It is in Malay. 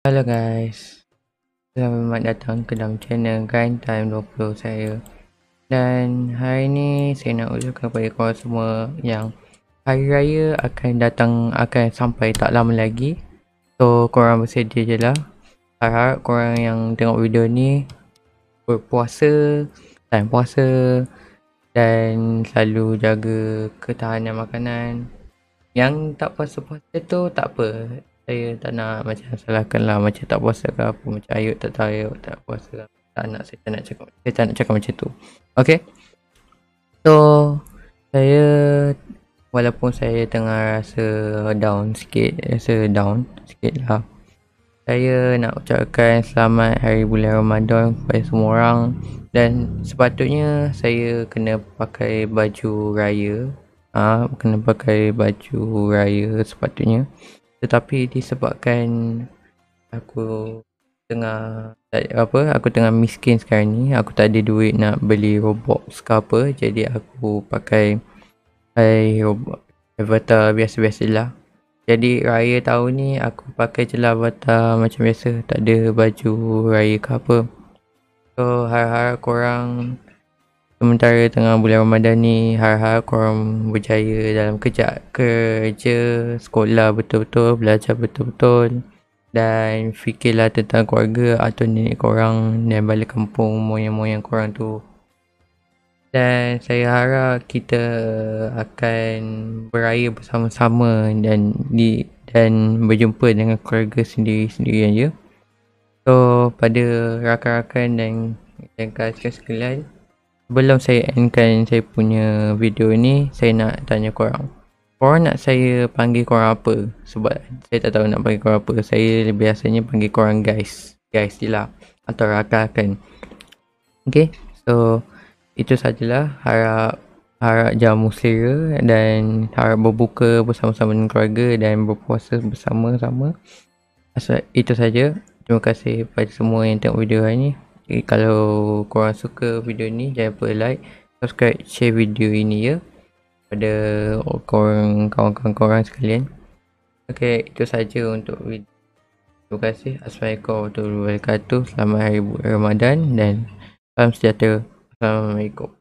Halo guys, selamat datang ke dalam channel Grind Time 20 saya. Dan hari ni saya nak ucapkan kepada korang semua yang hari raya akan sampai tak lama lagi. So korang bersedia je lah. Harap korang yang tengok video ni berpuasa, tahan puasa dan selalu jaga ketahanan makanan. Yang tak puasa-puasa tu tak apa, saya tak nak macam salahkan lah, macam tak puasa ke apa, macam Ayub tak tahu Ayub tak puasa ke apa. Saya tak nak cakap macam tu. Okay, so saya walaupun saya tengah rasa down sikit lah, saya nak ucapkan selamat hari bulan Ramadan kepada semua orang. Dan sepatutnya saya kena pakai baju raya, kena pakai baju raya sepatutnya. Tetapi disebabkan aku tengah miskin sekarang ni, aku tak ada duit nak beli Roblox ke apa, jadi aku pakai Roblox avatar biasa-biasa lah. Jadi raya tahun ni aku pakai je lah avatar macam biasa, tak ada baju raya ke apa. So harap-harap korang sementara tengah bulan Ramadan ni, harap-harap korang berjaya dalam kerja, sekolah betul-betul, belajar betul-betul, dan fikirlah tentang keluarga atau nenek korang dan balik kampung moyang-moyang korang tu. Dan saya harap kita akan beraya bersama-sama dan berjumpa dengan keluarga sendiri-sendirian je. So pada rakan-rakan dan kawan sekalian, sebelum saya endkan saya punya video ni, saya nak tanya korang nak saya panggil korang apa? Sebab saya tak tahu nak panggil korang apa. Saya biasanya panggil korang guys je lah, atau rakan-rakan. Okay, so itu sajalah. Harap jamu selera dan harap berbuka bersama-sama dengan keluarga dan berpuasa bersama-sama. Itu saja. Terima kasih kepada semua yang tengok video hari ni. Jadi, kalau korang suka video ni, jangan lupa like, subscribe, share video ini ya pada korang, kawan-kawan korang sekalian. Okay, itu saja untuk video. Terima kasih. Assalamualaikum warahmatullahi wabarakatuh. Selamat hari Ramadan dan salam sejahtera. Assalamualaikum.